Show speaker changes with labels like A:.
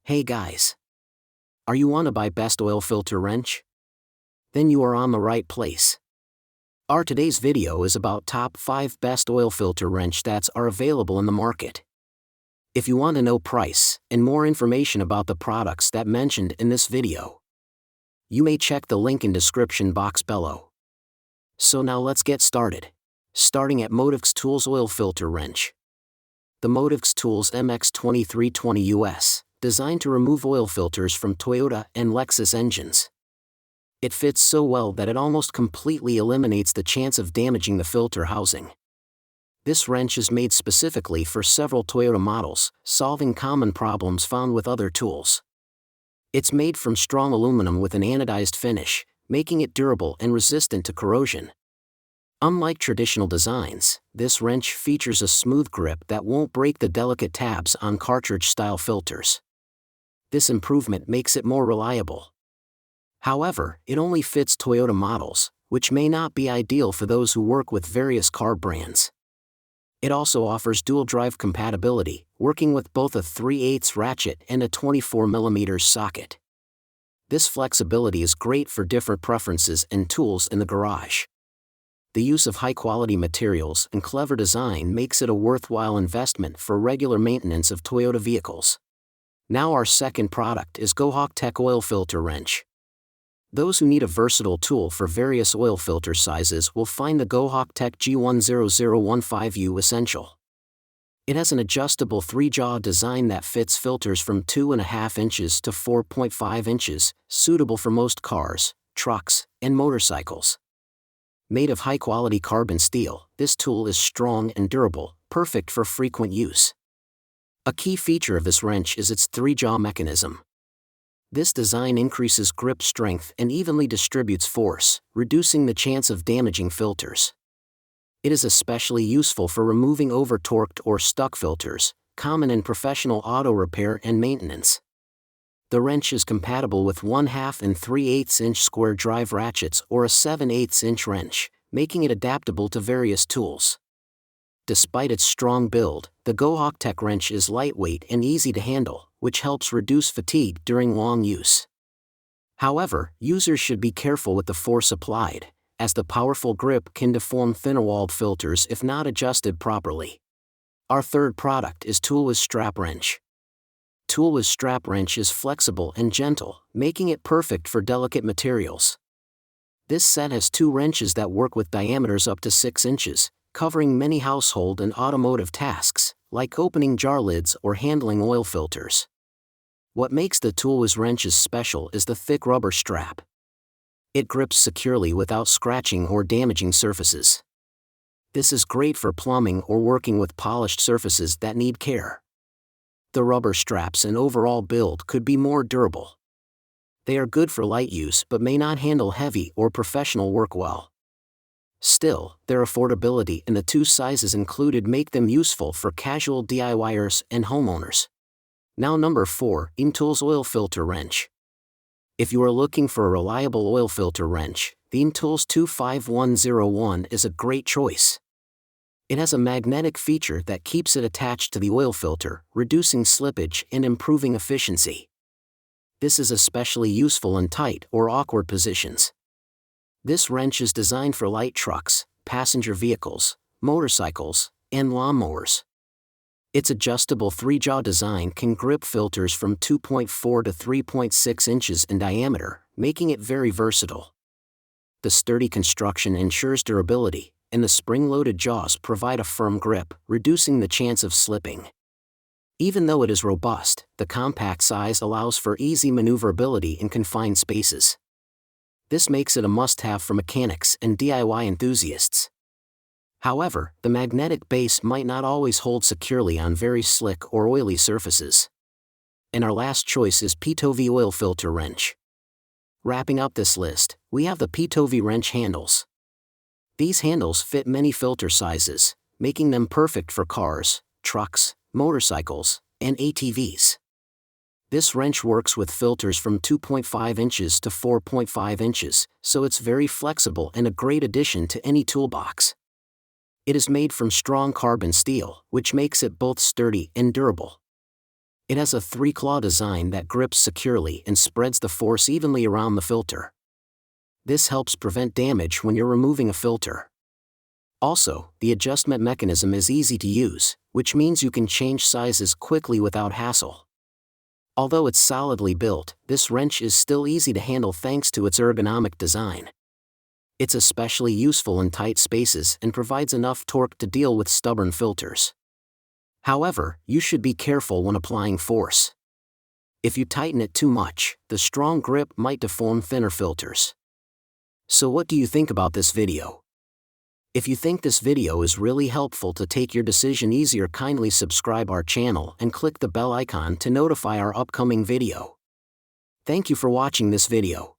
A: Hey guys! Are you want to buy best oil filter wrench? Then you are on the right place. Our today's video is about top 5 best oil filter wrench that's are available in the market. If you want to know price and more information about the products that mentioned in this video, you may check the link in description box below. So now let's get started. Starting at Motivx Tools Oil Filter Wrench. The Motivx Tools MX2320 US, designed to remove oil filters from Toyota and Lexus engines. It fits so well that it almost completely eliminates the chance of damaging the filter housing. This wrench is made specifically for several Toyota models, solving common problems found with other tools. It's made from strong aluminum with an anodized finish, making it durable and resistant to corrosion. Unlike traditional designs, this wrench features a smooth grip that won't break the delicate tabs on cartridge-style filters. This improvement makes it more reliable. However, it only fits Toyota models, which may not be ideal for those who work with various car brands. It also offers dual-drive compatibility, working with both a 3/8 ratchet and a 24mm socket. This flexibility is great for different preferences and tools in the garage. The use of high-quality materials and clever design makes it a worthwhile investment for regular maintenance of Toyota vehicles. Now our second product is Gohawk Tech Oil Filter Wrench. Those who need a versatile tool for various oil filter sizes will find the Gohawk Tech G10015U essential. It has an adjustable 3-jaw design that fits filters from 2.5 inches to 4.5 inches, suitable for most cars, trucks, and motorcycles. Made of high-quality carbon steel, this tool is strong and durable, perfect for frequent use. A key feature of this wrench is its 3-jaw mechanism. This design increases grip strength and evenly distributes force, reducing the chance of damaging filters. It is especially useful for removing over-torqued or stuck filters, common in professional auto repair and maintenance. The wrench is compatible with 1/2 and 3/8 inch square drive ratchets or a 7/8 inch wrench, making it adaptable to various tools. Despite its strong build, the Gohawk Tech wrench is lightweight and easy to handle, which helps reduce fatigue during long use. However, users should be careful with the force applied, as the powerful grip can deform thinner-walled filters if not adjusted properly. Our third product is Toolwiz Strap Wrench. Toolwiz Strap Wrench is flexible and gentle, making it perfect for delicate materials. This set has 2 wrenches that work with diameters up to 6 inches, covering many household and automotive tasks, like opening jar lids or handling oil filters. What makes the Toolwiz wrenches special is the thick rubber strap. It grips securely without scratching or damaging surfaces. This is great for plumbing or working with polished surfaces that need care. The rubber straps and overall build could be more durable. They are good for light use but may not handle heavy or professional work well. Still, their affordability and the 2 sizes included make them useful for casual DIYers and homeowners. Now number 4, InTools Oil Filter Wrench. If you are looking for a reliable oil filter wrench, the InTools 25101 is a great choice. It has a magnetic feature that keeps it attached to the oil filter, reducing slippage and improving efficiency. This is especially useful in tight or awkward positions. This wrench is designed for light trucks, passenger vehicles, motorcycles, and lawnmowers. Its adjustable 3-jaw design can grip filters from 2.4 to 3.6 inches in diameter, making it very versatile. The sturdy construction ensures durability, and the spring-loaded jaws provide a firm grip, reducing the chance of slipping. Even though it is robust, the compact size allows for easy maneuverability in confined spaces. This makes it a must-have for mechanics and DIY enthusiasts. However, the magnetic base might not always hold securely on very slick or oily surfaces. And our last choice is Pitovi Oil Filter Wrench. Wrapping up this list, we have the Pitovi wrench handles. These handles fit many filter sizes, making them perfect for cars, trucks, motorcycles, and ATVs. This wrench works with filters from 2.5 inches to 4.5 inches, so it's very flexible and a great addition to any toolbox. It is made from strong carbon steel, which makes it both sturdy and durable. It has a 3-claw design that grips securely and spreads the force evenly around the filter. This helps prevent damage when you're removing a filter. Also, the adjustment mechanism is easy to use, which means you can change sizes quickly without hassle. Although it's solidly built, this wrench is still easy to handle thanks to its ergonomic design. It's especially useful in tight spaces and provides enough torque to deal with stubborn filters. However, you should be careful when applying force. If you tighten it too much, the strong grip might deform thinner filters. So what do you think about this video? If you think this video is really helpful to take your decision easier, kindly subscribe our channel and click the bell icon to notify our upcoming video. Thank you for watching this video.